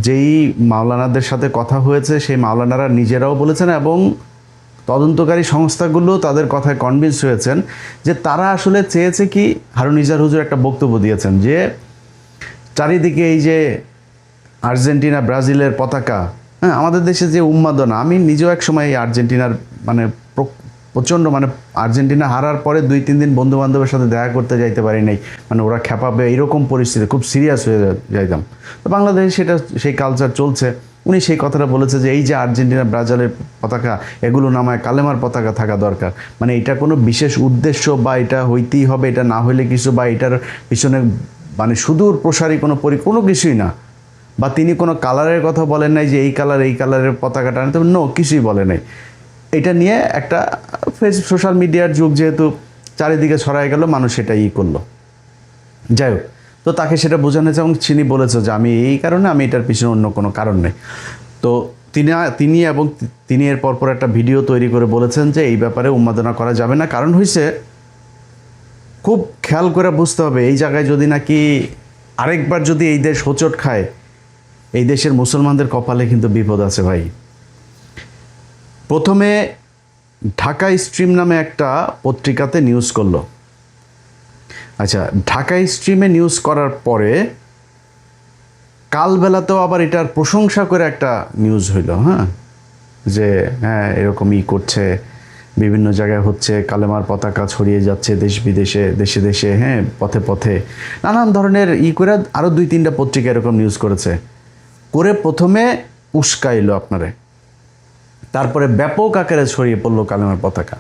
যেই মাওলানাদের সাথে কথা হয়েছে সেই মাওলানারা নিজেরাও বলেছেন এবং তদন্তকারী সংস্থাগুলো তাদের কথায় কনভিন্স হয়েছেন যে তারা আসলে চেয়েছে কি, হারুন ইজার হুজুর একটা বক্তব্য দিয়েছেন যে চারিদিকে এই যে আর্জেন্টিনা ব্রাজিলের পতাকা, হ্যাঁ, আমাদের দেশে যে উন্মাদনা, আমি নিজেও এক সময় এই আর্জেন্টিনার মানে প্রচণ্ড মানে আর্জেন্টিনা হারার পরে 2-3 দিন বন্ধু বান্ধবের সাথে দেখা করতে যাইতে পারি নাই, মানে ওরা খেপাবে এরকম পরিস্থিতি, খুব সিরিয়াস হয়ে যাইতাম। তো বাংলাদেশে সেটা সেই কালচার চলছে। উনি সেই কথাটা বলেছে যে এই যে আর্জেন্টিনা ব্রাজিলের পতাকা, এগুলো নামায় কালেমার পতাকা থাকা দরকার, মানে এটা কোনো বিশেষ উদ্দেশ্য বা এটা হইতেই হবে, এটা না হইলে কিছু, বা এটার পিছনে মানে সুদূর প্রসারী কোনো কিছুই না। বা তিনি কোনো কালারের কথা বলেন নাই যে এই কালারের পতাকাটা আনতে, নো, কিছুই বলে নাই। এটা নিয়ে একটা সোশ্যাল মিডিয়ার যুগ যেহেতু চারিদিকে ছড়াই গেল, মানুষ সেটা করলো। যাই হোক, তো তাকে সেটা বোঝানো হয়েছে এবং তিনি বলেছে যে আমি এই কারণে, আমি এটার পিছনে অন্য কোনো কারণ নেই। তো তিনি এর পরপর একটা ভিডিও তৈরি করে বলেছেন যে এই ব্যাপারে উন্মাদনা করা যাবে না। কারণ হয়েছে, খুব খেয়াল করে বুঝতে হবে, এই জায়গায় যদি নাকি আরেকবার যদি এই দেশ হোঁচট খায়, এই দেশের মুসলমানদের কপালে কিন্তু বিপদ আছে ভাই। প্রথমে ঢাকা স্ট্রিম নামে একটা পত্রিকাতে নিউজ করলো। আচ্ছা, ঢাকা স্ট্রিমে নিউজ করার পরে কালবেলাতেও আবার এটার প্রশংসা করে একটা নিউজ হইল, হ্যাঁ, যে হ্যাঁ এরকম করছে, বিভিন্ন জায়গায় হচ্ছে, কালেমার পতাকা ছড়িয়ে যাচ্ছে দেশ বিদেশে, দেশে দেশে, হ্যাঁ, পথে পথে, নানান ধরনের করে আরও 2-3টা পত্রিকা এরকম নিউজ করেছে। করে প্রথমে উস্কাইল আপনারে, তারপরে ব্যাপক আকারে ছড়িয়ে পড়লো কালেমার পতাকা।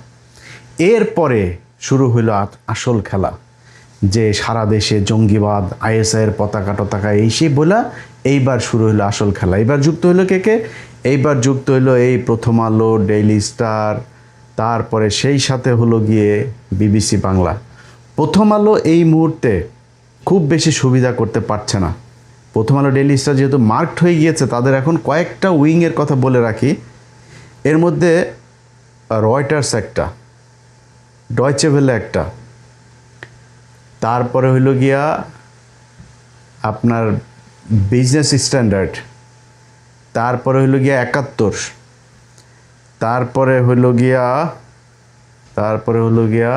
এরপরে শুরু হইল আসল খেলা, যে সারা দেশে জঙ্গিবাদ, আইএসআইয়ের পতাকা এই সেই বলা, এইবার শুরু হলো আসল খেলা। এইবার যুক্ত হইলো কে? এইবার যুক্ত হইলো এই প্রথম আলো, ডেইলি স্টার, তারপরে সেই সাথে হলো গিয়ে বিবিসি বাংলা। প্রথম আলো এই মুহূর্তে খুব বেশি সুবিধা করতে পারছে না। প্রথম আলো, ডেইলি স্টার যেহেতু মার্কড হয়ে গিয়েছে, তাদের এখন কয়েকটা উইংয়ের কথা বলে রাখি। এর মধ্যে রয়টার্স একটা, ডয়চে ভেলে একটা, তারপরে হইল গিয়া আপনার বিজনেস স্ট্যান্ডার্ড, তারপরে হইল গিয়া 71, তারপরে হইল গিয়া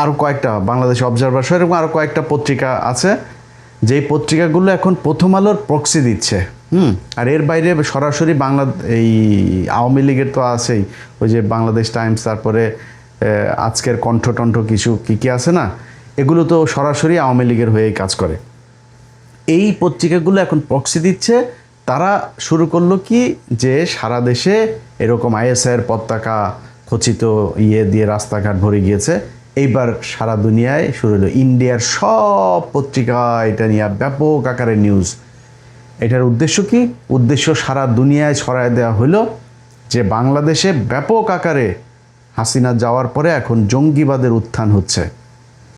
আরও কয়েকটা, বাংলাদেশ অবজারভার, এরকম আরও কয়েকটা পত্রিকা আছে, যেই পত্রিকাগুলো এখন প্রথম আলোর প্রক্সি দিচ্ছে। আর এর বাইরে সরাসরি এই আওয়ামী লীগের তো আছেই, ওই যে বাংলাদেশ টাইমস, তারপরে আজকের কণ্ঠ কিছু কী আছে না, এগুলো তো সরাসরি আওয়ামী লীগের হয়েই কাজ করে। এই পত্রিকাগুলো এখন প্রক্সি দিচ্ছে। তারা শুরু করলো কি, যে সারা দেশে এরকম আইএসআইয়ের পতাকা খচিত দিয়ে রাস্তাঘাট ভরে গিয়েছে। এইবার সারা দুনিয়ায় শুরু হলো, ইন্ডিয়ার সব পত্রিকা এটা নিয়ে ব্যাপক আকারে নিউজ। এটার উদ্দেশ্য কি? উদ্দেশ্য সারা দুনিয়ায় ছড়ায় দেওয়া হলো যে বাংলাদেশে ব্যাপক আকারে হাসিনা যাওয়ার পরে এখন জঙ্গিবাদের উত্থান হচ্ছে।